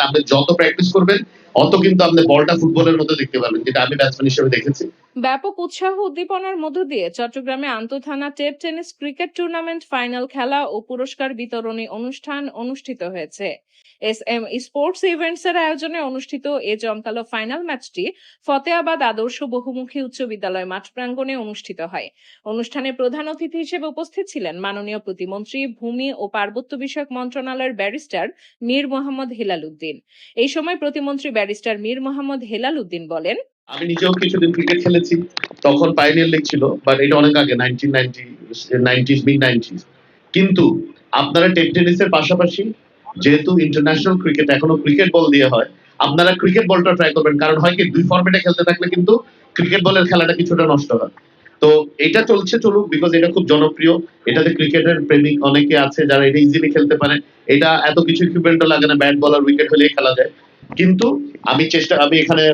দেখেন, আপনি যত প্র্যাকটিস করবেন অত কিন্তু আপনি বলটা ফুটবলের মতো দেখতে পারবেন, যেটা আমি ব্যাটসম্যান হিসেবে দেখেছি। ব্যাপক উৎসাহ উদ্দীপনার মধ্য দিয়ে চট্টগ্রামে আন্তঃথানা tape tennis cricket tournament final খেলা ও পুরস্কার বিতরণী অনুষ্ঠান অনুষ্ঠিত হয়েছে। SM স্পোর্টস ইভেন্টস এর আয়োজনে অনুষ্ঠিত এ জমকালো ফাইনাল ম্যাচটি ফতেহাবাদ আদর্শ বহুমুখী উচ্চ বিদ্যালয় মাঠ প্রাঙ্গণে অনুষ্ঠিত হয়। অনুষ্ঠানে প্রধান অতিথি হিসেবে উপস্থিত ছিলেন মাননীয় প্রতিমন্ত্রী, ভূমি ও পার্বত্য বিষয়ক মন্ত্রণালয়ের ব্যারিস্টার মীর মোহাম্মদ হেলাল উদ্দিন। এই সময় প্রতিমন্ত্রী ব্যারিস্টার মীর মোহাম্মদ হেলাল উদ্দিন বলেন, আমি নিজেও কিছুদিন ক্রিকেট খেলেছি, তখন পাইনিয়ার লিগ ছিল, বাট এটা অনেক আগে 1990s মিড 90s। কিন্তু আপনারা টেবিল টেনিসের পাশাপাশি, যেহেতু ইন্টারন্যাশনাল ক্রিকেট এখনো ক্রিকেট বল দিয়ে হয়, আপনারা ক্রিকেট বলটা ট্রাই করবেন। কারণ হয় কি, দুই ফরম্যাটে খেলতে থাকলে কিন্তু ক্রিকেট বলের খেলাটা কিছুটা নষ্ট হয়। তো এটা চলুক, বিকজ এটা খুব জনপ্রিয়। এটাতে ক্রিকেটের প্রেমিক অনেকে আছে যারা এটা ইজিলি খেলতে পারে। এটা এত কিছু ইকুইপমেন্টও লাগে না, ব্যাট বল আর উইকেট হলেই খেলা যায়। কিন্তু আমি এখানে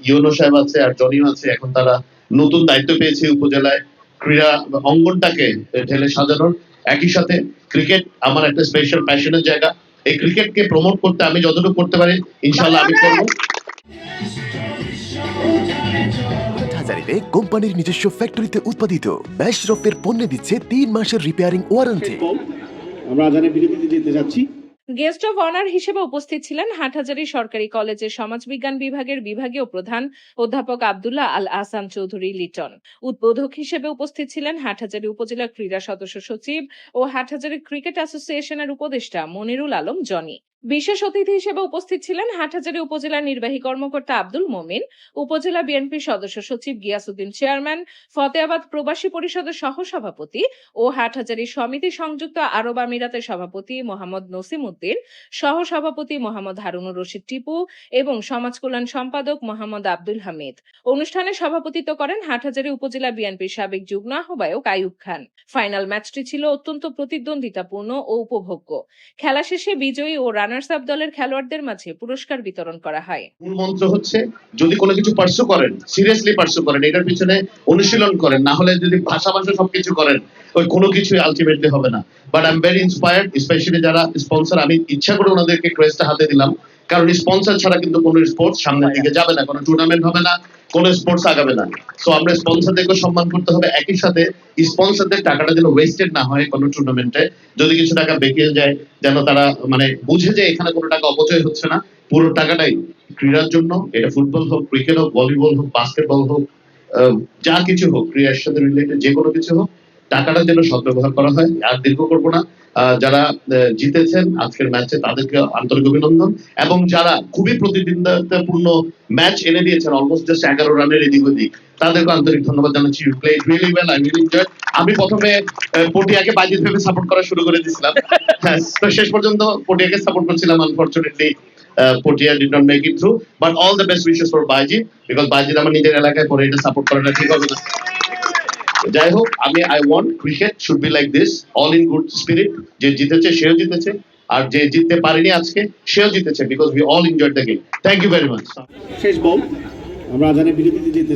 ইউনো সাহেব আছে আর জনিও আছে, এখন তারা নতুন দায়িত্ব পেয়েছে উপজেলায় ক্রীড়া অঙ্গনটাকে ঢেলে সাজানোর। একই সাথে ক্রিকেট আমার একটা স্পেশাল প্যাশনের জায়গা। এই ক্রিকেটকে প্রমোট করতে আমি যতটুকু করতে পারি ইনশাআল্লাহ আমি করব। হাটহাজারীতে কোম্পানির নিজস্ব ফ্যাক্টরিতে উৎপাদিত ব্যাশরফের পণ্য দিচ্ছে 3 মাসের রিপেয়ারিং ওয়ারেন্টি। আমরা আজানে বিরতিতে যেতে যাচ্ছি। গেস্ট অব অনার হিসেবে উপস্থিত ছিলেন হাটহাজারী সরকারি কলেজের সমাজবিজ্ঞান বিভাগের বিভাগীয় প্রধান অধ্যাপক আব্দুল্লাহ আল আহসান চৌধুরী লিটন। উদ্বোধক হিসেবে উপস্থিত ছিলেন হাটহাজারী উপজেলা ক্রীড়া সদস্য সচিব ও হাটহাজারী ক্রিকেট অ্যাসোসিয়েশনের উপদেষ্টা মনিরুল আলম জনি। বিশেষ অতিথি হিসেবে উপস্থিত ছিলেন হাটহাজারী উপজেলা নির্বাহী কর্মকর্তা আব্দুল মোমিন, উপজেলা বিএনপি সদস্য সচিব গিয়াসউদ্দিন চেয়ারম্যান, ফতেহাবাদ প্রবাসী পরিষদের সহসভাপতি ও হাটহাজারী সমিতি সংযুক্ত আরব আমিরাতের সভাপতি মোহাম্মদ নসিম উদ্দিন, সহসভাপতি মোহাম্মদ হারুনুর রশিদ টিপু এবং সমাজ কল্যাণ সম্পাদক মোহাম্মদ আব্দুল হামিদ। অনুষ্ঠানে সভাপতিত্ব করেন হাটহাজারী উপজেলা বিএনপির সাবেক যুগ্ম আহ্বায়ক আইয়ুব খান। ফাইনাল ম্যাচটি ছিল অত্যন্ত প্রতিদ্বন্দ্বিতাপূর্ণ ও উপভোগ্য। খেলা শেষে বিজয়ী ও রানার্স আপ দলের খেলোয়াড়দের মাঝে পুরস্কার বিতরণ করা হয়। মূল মন্ত্র হচ্ছে, যদি কোনো কিছু পার্সু করেন, সিরিয়াসলি পার্সু করেন, এটার পিছনে অনুশীলন করেন, না হলে যদি ভাষা সবকিছু করেন, ওই কোনো কিছুই আলটিমেটলি হবে না। But I am very inspired, specially যারা স্পন্সর। আমি ইচ্ছা করে ওনাদেরকে ক্রেস্টটা হাতে দিলাম, কারণ স্পন্সর ছাড়া কিন্তু কোনো স্পোর্টস সামনের দিকে যাবে না, কোনো টুর্নামেন্ট হবে না, কোনো স্পোর্টস আগাবে না। সো আমরা স্পন্সরদেরকে সম্মান করতে হবে। একই সাথে স্পন্সরদের টাকাটা যেন ওয়েস্টেড না হয় কোনো টুর্নামেন্টে। যদি কিছু টাকা বেঁকে যায়, যেন তারা বুঝে যে এখানে কোনো টাকা অপচয় হচ্ছে না, পুরো টাকাটাই ক্রীড়ার জন্য। এটা ফুটবল হোক, ক্রিকেট হোক, ভলিবল হোক, বাস্কেটবল হোক, যা কিছু হোক, ক্রীড়ার সাথে রিলেটেড যে কোনো কিছু হোক, টাকাটা যেন সদ্ব্যবহার করা হয়। আর দীর্ঘ করবো না, যারা জিতেছেন আজকের ম্যাচে তাদেরকে আন্তরিক অভিনন্দন, এবং যারা খুবই প্রতিদ্বন্দ্বিতাপূর্ণ ম্যাচ এনে দিয়েছেন, অলমোস্ট জাস্ট 11 রানের এদিক ওদিক, তাদেরকে আন্তরিক ধন্যবাদ জানাচ্ছি। You played really well, I really enjoyed. আমি প্রথমে পটিয়াকে বাইজিৎ ভেবে সাপোর্ট করা শুরু করে দিয়েছিলাম, তো শেষ পর্যন্ত পটিয়াকে সাপোর্ট করছিলাম। Unfortunately Patiya did not make it through, but all the best wishes for Baijit, because Baijit আমার নিজের এলাকায় পড়ে, এটা সাপোর্ট করাটা ঠিক হবে না। যাই হোক, I want cricket should be like this, all in good spirit. যে জিতেছে সেও জিতেছে, আর যে জিততে পারেনি আজকে সেও জিতেছে, because we all enjoyed the game. Thank you very much. শেষ বল, আমরা আজানে বিরতিতে যেতে